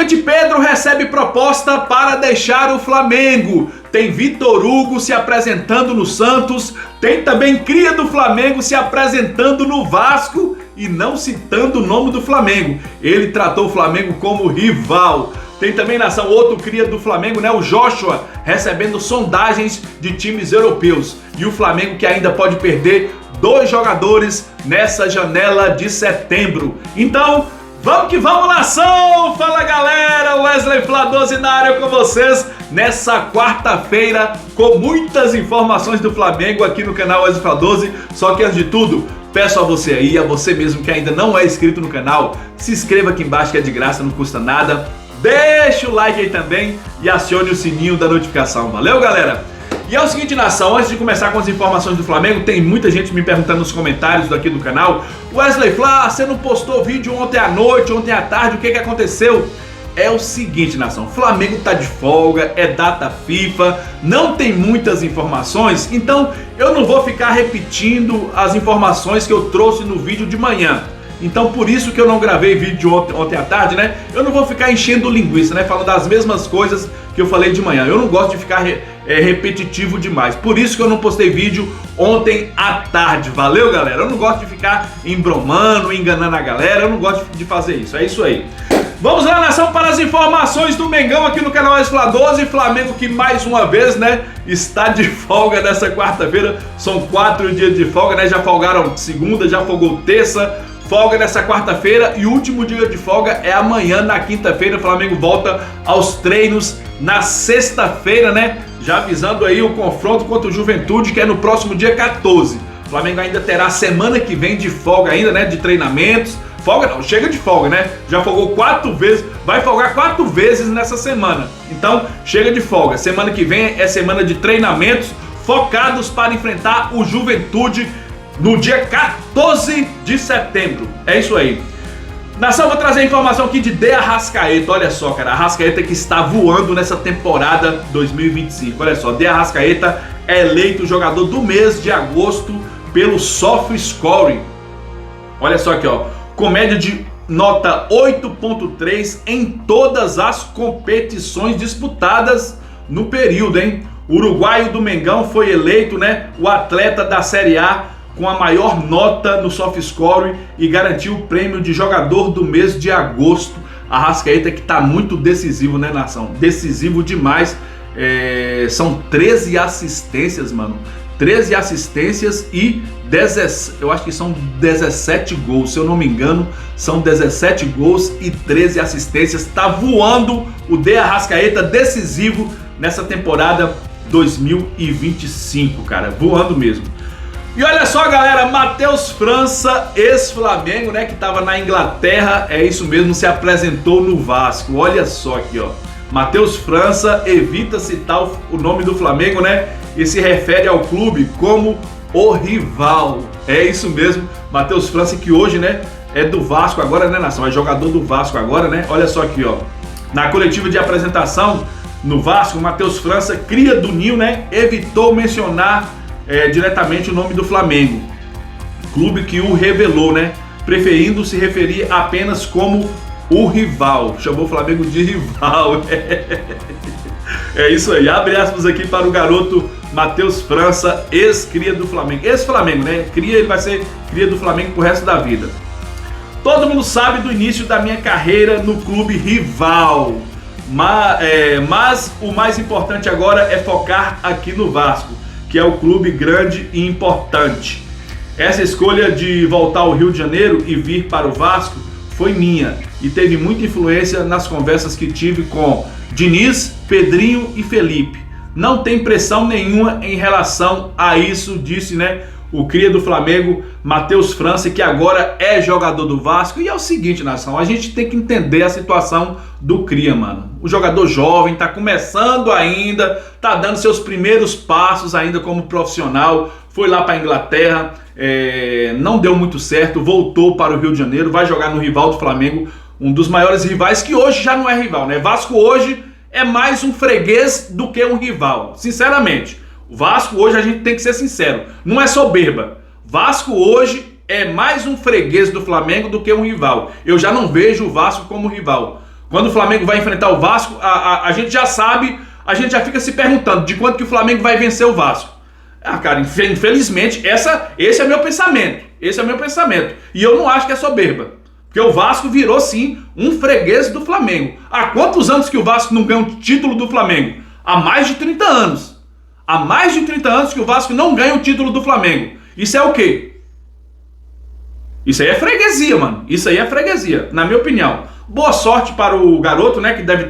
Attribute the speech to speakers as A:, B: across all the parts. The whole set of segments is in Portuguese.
A: Atacante Pedro recebe proposta para deixar o Flamengo. Tem Vitor Hugo se apresentando no Santos. Tem também cria do Flamengo se apresentando no Vasco e não citando o nome do Flamengo. Ele tratou o Flamengo como rival. Tem também, nação, outro cria do Flamengo, né? O Joshua recebendo sondagens de times europeus. E o Flamengo que ainda pode perder 2 jogadores nessa janela de setembro. Então, vamos que vamos, nação! Fala, galera! Wesley Fla12 na área com vocês nessa quarta-feira com muitas informações do Flamengo aqui no canal Wesley Fla12. Só que antes de tudo, peço a você aí, a você mesmo que ainda não é inscrito no canal, se inscreva aqui embaixo que é de graça, não custa nada. Deixa o like aí também e acione o sininho da notificação. Valeu, galera? E é o seguinte, nação, antes de começar com as informações do Flamengo, tem muita gente me perguntando nos comentários daqui do canal: Wesley Fla, você não postou vídeo ontem à noite, ontem à tarde, o que aconteceu? É o seguinte, nação, o Flamengo tá de folga, é data FIFA, não tem muitas informações, então eu não vou ficar repetindo as informações que eu trouxe no vídeo de manhã. Então por isso que eu não gravei vídeo ontem à tarde, né? Eu não vou ficar enchendo linguiça, né? Falando das mesmas coisas que eu falei de manhã. Eu não gosto de ficar repetitivo demais. Por isso que eu não postei vídeo ontem à tarde. Valeu, galera? Eu não gosto de ficar embromando, enganando a galera. Eu não gosto de fazer isso. É isso aí. Vamos lá, nação, para as informações do Mengão aqui no canal Fla12. Flamengo que mais uma vez, né, está de folga nessa quarta-feira. São 4 dias de folga, né? Já folgaram segunda, já folgou terça. Folga nessa quarta-feira e o último dia de folga é amanhã, na quinta-feira. O Flamengo volta aos treinos na sexta-feira, né? Já avisando aí o confronto contra o Juventude, que é no próximo dia 14. O Flamengo ainda terá semana que vem de folga ainda, né? De treinamentos. Folga não, chega de folga, né? Já folgou 4 vezes, vai folgar 4 vezes nessa semana. Então, chega de folga. Semana que vem é semana de treinamentos focados para enfrentar o Juventude no dia 14 de setembro. É isso aí. Nação, vou trazer a informação aqui de De Arrascaeta. Olha só, cara, Arrascaeta que está voando nessa temporada 2025. Olha só, De Arrascaeta é eleito jogador do mês de agosto pelo SofaScore. Olha só aqui, ó, com média de nota 8.3 em todas as competições disputadas no período, hein? O uruguaio do Mengão foi eleito, né, o atleta da Série A com a maior nota no SofaScore e garantiu o prêmio de jogador do mês de agosto. Arrascaeta que tá muito decisivo, né, nação? Decisivo demais. São 13 assistências, mano. 13 assistências e 17, eu acho que são 17 gols, se eu não me engano, são 17 gols e 13 assistências. Tá voando o De Arrascaeta, decisivo nessa temporada 2025, cara, voando mesmo. E olha só, galera, Matheus França, ex-Flamengo, né, que estava na Inglaterra, é isso mesmo, se apresentou no Vasco. Olha só aqui, ó, Matheus França evita citar o nome do Flamengo, né, e se refere ao clube como o rival. É isso mesmo, Matheus França, que hoje, né, é do Vasco agora, né, nação, é jogador do Vasco agora, né. Olha só aqui, ó, na coletiva de apresentação no Vasco, Matheus França, cria do Ninho, né, evitou mencionar diretamente o nome do Flamengo, clube que o revelou, né, preferindo se referir apenas como o rival. Chamou o Flamengo de rival. É isso aí, abre aspas aqui para o garoto Matheus França, ex-cria do Flamengo. Ex-Flamengo, né? Cria, ele vai ser cria do Flamengo pro resto da vida. Todo mundo sabe do início da minha carreira no clube rival, mas o mais importante agora é focar aqui no Vasco, que é o clube grande e importante. Essa escolha de voltar ao Rio de Janeiro e vir para o Vasco foi minha e teve muita influência nas conversas que tive com Diniz, Pedrinho e Felipe. Não tem pressão nenhuma em relação a isso, disse, né, o cria do Flamengo, Matheus França, que agora é jogador do Vasco. E é o seguinte, nação, a gente tem que entender a situação do cria, mano. O jogador jovem, tá começando ainda, tá dando seus primeiros passos ainda como profissional. Foi lá para a Inglaterra, não deu muito certo, voltou para o Rio de Janeiro, vai jogar no rival do Flamengo, um dos maiores rivais, que hoje já não é rival, né? Vasco hoje é mais um freguês do que um rival, sinceramente. O Vasco hoje, a gente tem que ser sincero, não é soberba. Vasco hoje é mais um freguês do Flamengo do que um rival. Eu já não vejo o Vasco como rival. Quando o Flamengo vai enfrentar o Vasco, a gente já sabe, a gente já fica se perguntando de quanto que o Flamengo vai vencer o Vasco. Cara, infelizmente, esse é meu pensamento. Esse é meu pensamento. E eu não acho que é soberba. Porque o Vasco virou, sim, um freguês do Flamengo. Há quantos anos que o Vasco não ganha um título do Flamengo? Há mais de 30 anos. Há mais de 30 anos que o Vasco não ganha o título do Flamengo. Isso é o quê? Isso aí é freguesia, mano. Isso aí é freguesia, na minha opinião. Boa sorte para o garoto, né, que deve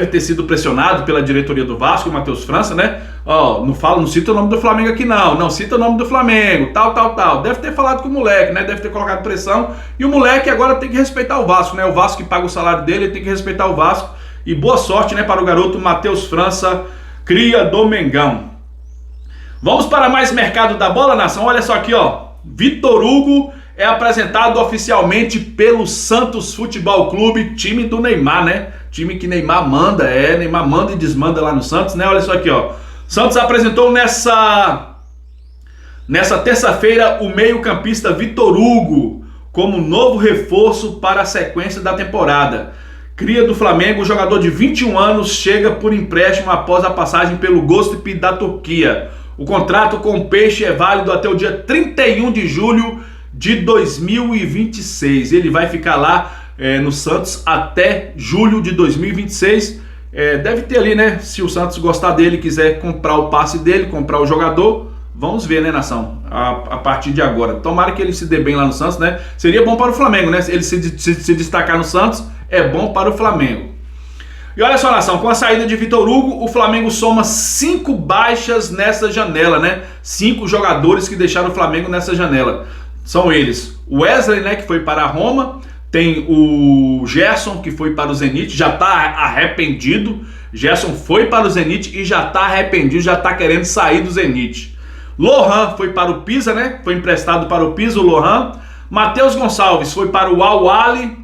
A: ter sido pressionado pela diretoria do Vasco, o Matheus França, né? Não cita o nome do Flamengo aqui não cita o nome do Flamengo, tal. Deve ter falado com o moleque, né? Deve ter colocado pressão. E o moleque agora tem que respeitar o Vasco, né? O Vasco que paga o salário dele, ele tem que respeitar o Vasco. E boa sorte, né, para o garoto Matheus França, cria do Mengão. Vamos para mais mercado da bola, nação. Olha só aqui, ó. Vitor Hugo é apresentado oficialmente pelo Santos Futebol Clube, time do Neymar, né? Time que Neymar manda, Neymar manda e desmanda lá no Santos, né? Olha só aqui, ó. Santos apresentou nessa terça-feira o meio-campista Vitor Hugo como novo reforço para a sequência da temporada. Cria do Flamengo, o jogador de 21 anos chega por empréstimo após a passagem pelo Göztepe da Turquia. O contrato com o Peixe é válido até o dia 31 de julho de 2026. Ele vai ficar lá no Santos até julho de 2026. Deve ter ali, né? Se o Santos gostar dele, quiser comprar o passe dele, comprar o jogador, vamos ver, né, nação? A partir de agora. Tomara que ele se dê bem lá no Santos, né? Seria bom para o Flamengo, né? Ele se destacar no Santos, é bom para o Flamengo. E olha só, nação, com a saída de Vitor Hugo, o Flamengo soma 5 baixas nessa janela, né? 5 jogadores que deixaram o Flamengo nessa janela. São eles: o Wesley, né, que foi para a Roma. Tem o Gerson, que foi para o Zenit, já está arrependido. Gerson foi para o Zenit e já está arrependido, já está querendo sair do Zenit. Lohan foi para o Pisa, né? Foi emprestado para o Pisa, o Lohan. Matheus Gonçalves foi para o Al-Ahly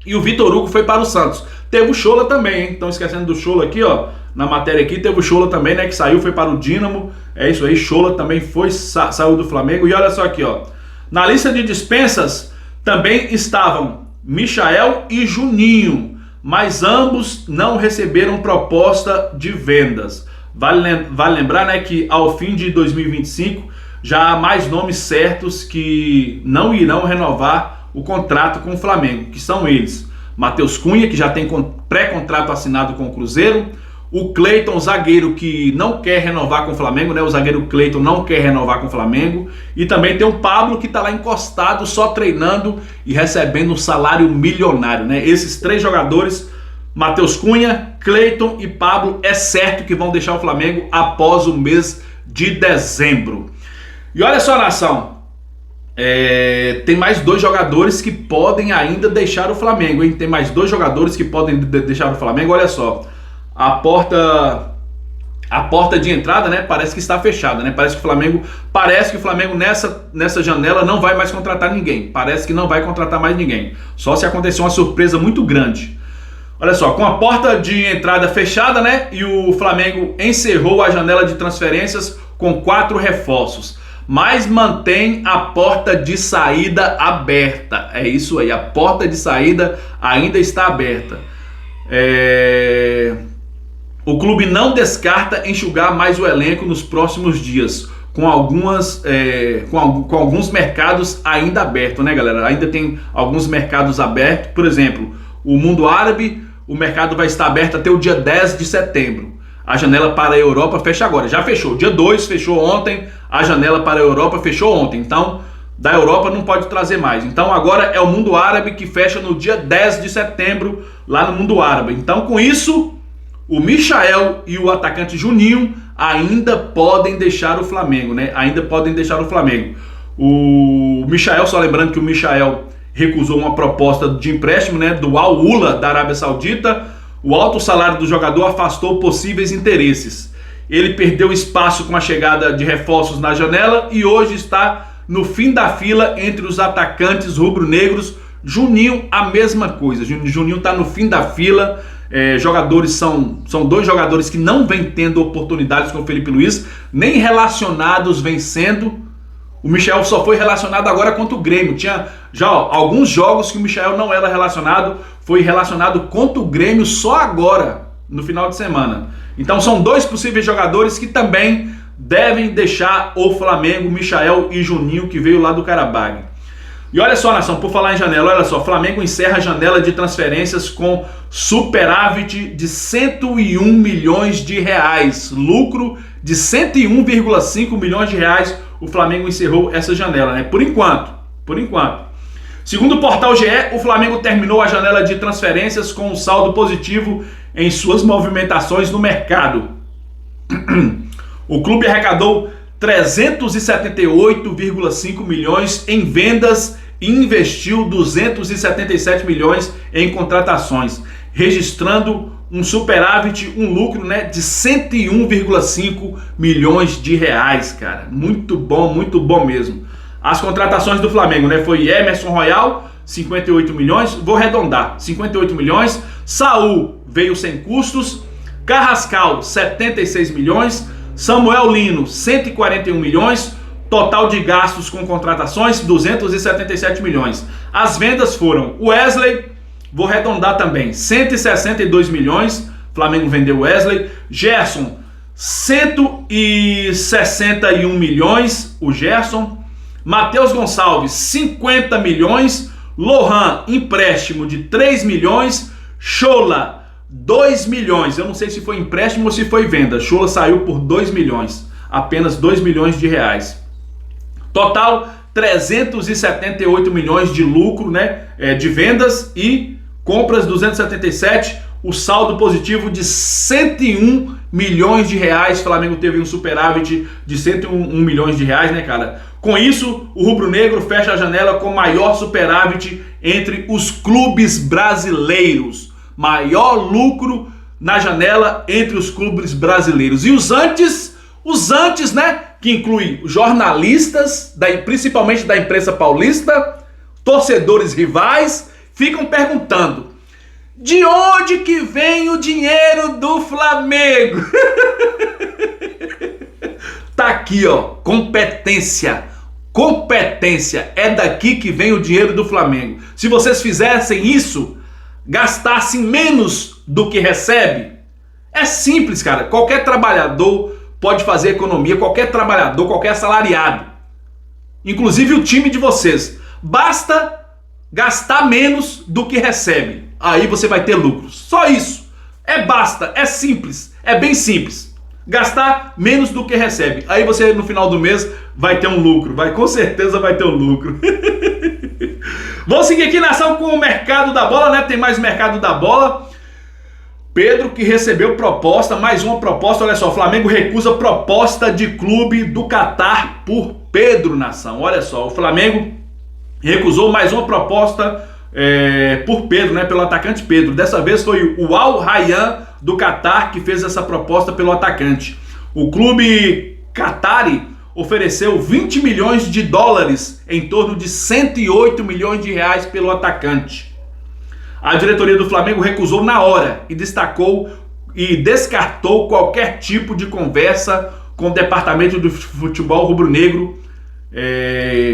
A: e o Vitor Hugo foi para o Santos. Teve o Shola também, hein? Estão esquecendo do Shola aqui, ó. Na matéria aqui teve o Shola também, né? Que saiu, foi para o Dínamo. É isso aí, Shola também saiu do Flamengo. E olha só aqui, ó. Na lista de dispensas também estavam Michael e Juninho, mas ambos não receberam proposta de vendas. Vale lembrar, né, que ao fim de 2025 já há mais nomes certos que não irão renovar o contrato com o Flamengo, que são eles: Matheus Cunha, que já tem pré-contrato assinado com o Cruzeiro; o Cleiton, zagueiro, que não quer renovar com o Flamengo, né? O zagueiro Cleiton não quer renovar com o Flamengo. E também tem o Pablo, que está lá encostado, só treinando e recebendo um salário milionário, né? Esses 3 jogadores, Matheus Cunha, Cleiton e Pablo, é certo que vão deixar o Flamengo após o mês de dezembro. E olha só, nação, tem mais 2 jogadores que podem ainda deixar o Flamengo, hein? Tem mais 2 jogadores que podem deixar o Flamengo, olha só. A porta de entrada, né, parece que está fechada, né? Parece que o Flamengo nessa janela não vai mais contratar ninguém. Parece que não vai contratar mais ninguém. Só se acontecer uma surpresa muito grande. Olha só, com a porta de entrada fechada, né, e o Flamengo encerrou a janela de transferências com 4 reforços, mas mantém a porta de saída aberta. É isso aí, a porta de saída ainda está aberta. O clube não descarta enxugar mais o elenco nos próximos dias, com alguns mercados ainda abertos, né, galera? Ainda tem alguns mercados abertos. Por exemplo, o mundo árabe, o mercado vai estar aberto até o dia 10 de setembro. A janela para a Europa fecha agora. Já fechou. Dia 2 fechou ontem. A janela para a Europa fechou ontem. Então, da Europa não pode trazer mais. Então, agora é o mundo árabe que fecha no dia 10 de setembro, lá no mundo árabe. Então, com isso, o Michael e o atacante Juninho ainda podem deixar o Flamengo, né? Ainda podem deixar o Flamengo. O Michael, só lembrando que o Michael recusou uma proposta de empréstimo, né, do Al-Ula da Arábia Saudita. O alto salário do jogador afastou possíveis interesses. Ele perdeu espaço com a chegada de reforços na janela e hoje está no fim da fila entre os atacantes rubro-negros. Juninho, a mesma coisa. Juninho está no fim da fila. Jogadores são 2 jogadores que não vêm tendo oportunidades com o Felipe Luiz, nem relacionados vêm sendo. O Michael só foi relacionado agora contra o Grêmio. Tinha já alguns jogos que o Michael não era relacionado. foi relacionado contra o Grêmio só agora, no final de semana. Então são dois possíveis jogadores que também devem deixar o Flamengo, Michael e Juninho, que veio lá do Karabag. E olha só, nação, por falar em janela, olha só, Flamengo encerra a janela de transferências com superávit de 101 milhões de reais, lucro de 101,5 milhões de reais. O Flamengo encerrou essa janela, né? Por enquanto. Segundo o portal GE, o Flamengo terminou a janela de transferências com um saldo positivo em suas movimentações no mercado. O clube arrecadou 378,5 milhões em vendas e investiu 277 milhões em contratações, registrando um superávit, um lucro, né, de 101,5 milhões de reais, cara. Muito bom mesmo. As contratações do Flamengo, né, foi Emerson Royal, 58 milhões, vou arredondar, 58 milhões. Saul veio sem custos, Carrascal, 76 milhões, Samuel Lino, 141 milhões, total de gastos com contratações, 277 milhões. As vendas foram Wesley, vou arredondar também, 162 milhões, Flamengo vendeu Wesley. Gerson, 161 milhões, o Gerson. Matheus Gonçalves, 50 milhões. Lohan, empréstimo de 3 milhões. Chola, 2 milhões. Eu não sei se foi empréstimo ou se foi venda. Chola saiu por 2 milhões. Apenas 2 milhões de reais. Total, 378 milhões de lucro, né? De vendas e compras 277. O saldo positivo de 101 milhões de reais. Flamengo teve um superávit de 101 milhões de reais, né, cara? Com isso, o rubro-negro fecha a janela com maior superávit entre os clubes brasileiros. Maior lucro na janela entre os clubes brasileiros. E os antes, né, que inclui jornalistas, principalmente da imprensa paulista, torcedores rivais, ficam perguntando: de onde que vem o dinheiro do Flamengo? Tá aqui, ó, competência, é daqui que vem o dinheiro do Flamengo. Se vocês fizessem isso, gastassem menos do que recebe, é simples, cara, qualquer trabalhador pode fazer economia, qualquer trabalhador, qualquer assalariado, inclusive o time de vocês, basta gastar menos do que recebe, aí você vai ter lucros, só isso, basta, é simples, é bem simples, gastar menos do que recebe, aí você no final do mês vai ter um lucro, com certeza vai ter um lucro. Vamos seguir aqui, nação, com o mercado da bola, né? Tem mais mercado da bola. Pedro, que recebeu proposta, mais uma proposta, olha só, o Flamengo recusa proposta de clube do Catar por Pedro, nação. Olha só, o Flamengo recusou mais uma proposta por Pedro, né? Pelo atacante Pedro. Dessa vez foi o Al Rayyan do Catar que fez essa proposta pelo atacante. O clube Qatari ofereceu 20 milhões de dólares, em torno de 108 milhões de reais pelo atacante. A diretoria do Flamengo recusou na hora e descartou qualquer tipo de conversa com o departamento do futebol rubro-negro,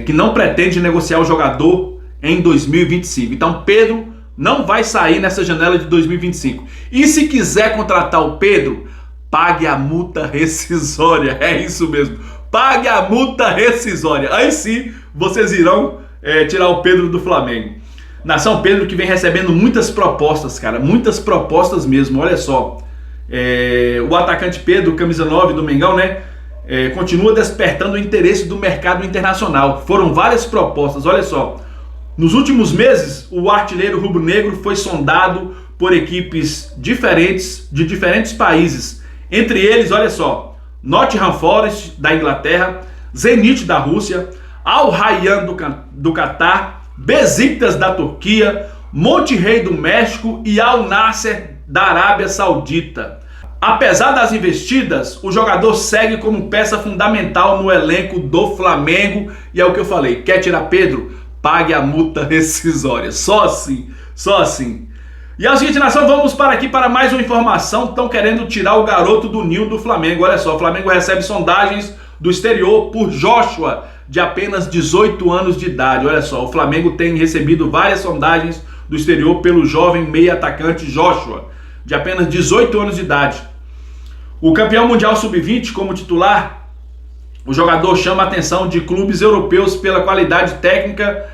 A: que não pretende negociar o jogador em 2025. Então Pedro não vai sair nessa janela de 2025. E se quiser contratar o Pedro, pague a multa rescisória. É isso mesmo. Pague a multa rescisória. Aí sim vocês irão tirar o Pedro do Flamengo. Nação, Pedro que vem recebendo muitas propostas, cara. Muitas propostas mesmo. Olha só. O atacante Pedro, camisa 9 do Mengão, né? Continua despertando o interesse do mercado internacional. Foram várias propostas. Olha só. Nos últimos meses, o artilheiro rubro-negro foi sondado por equipes diferentes, de diferentes países. Entre eles, olha só, Nottingham Forest da Inglaterra, Zenit da Rússia, Al Rayyan do Catar, Besiktas da Turquia, Monterrey do México e Al Nassr da Arábia Saudita. Apesar das investidas, o jogador segue como peça fundamental no elenco do Flamengo. E é o que eu falei, quer tirar Pedro? Pague a multa rescisória. Só assim, só assim. E é o seguinte, nação, vamos para mais uma informação. Estão querendo tirar o garoto do ninho do Flamengo. Olha só, o Flamengo recebe sondagens do exterior por Joshua, de apenas 18 anos de idade. Olha só, o Flamengo tem recebido várias sondagens do exterior pelo jovem meia atacante Joshua, de apenas 18 anos de idade. O campeão mundial sub-20 como titular, o jogador chama a atenção de clubes europeus pela qualidade técnica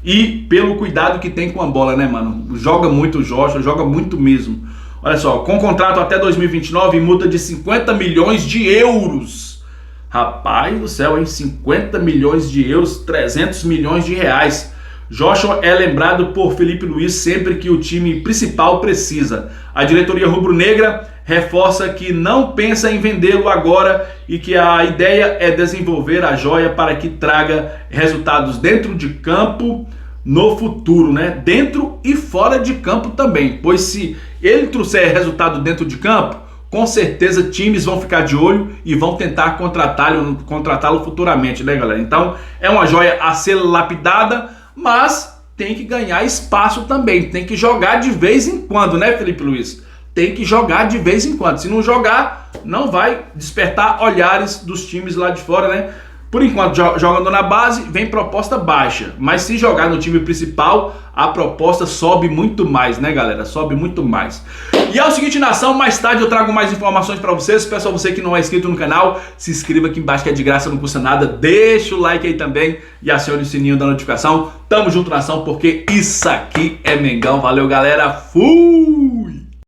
A: e pelo cuidado que tem com a bola, né, mano? Joga muito o Joshua, joga muito mesmo. Olha só, com contrato até 2029 e multa de 50 milhões de euros. Rapaz do céu, hein? 50 milhões de euros, 300 milhões de reais. Joshua é lembrado por Felipe Luiz sempre que o time principal precisa. A diretoria rubro-negra reforça que não pensa em vendê-lo agora e que a ideia é desenvolver a joia para que traga resultados dentro de campo no futuro, né? Dentro e fora de campo também, pois se ele trouxer resultado dentro de campo, com certeza times vão ficar de olho e vão tentar contratá-lo futuramente, né, galera? Então é uma joia a ser lapidada, mas tem que ganhar espaço também, tem que jogar de vez em quando, né, Felipe Luiz? Tem que jogar de vez em quando. Se não jogar, não vai despertar olhares dos times lá de fora, né? Por enquanto, jogando na base, vem proposta baixa. Mas se jogar no time principal, a proposta sobe muito mais, né, galera? Sobe muito mais. E é o seguinte, nação, mais tarde eu trago mais informações pra vocês. Peço a você que não é inscrito no canal, se inscreva aqui embaixo que é de graça, não custa nada. Deixa o like aí também e acione o sininho da notificação. Tamo junto, nação, porque isso aqui é Mengão. Valeu, galera. Fui!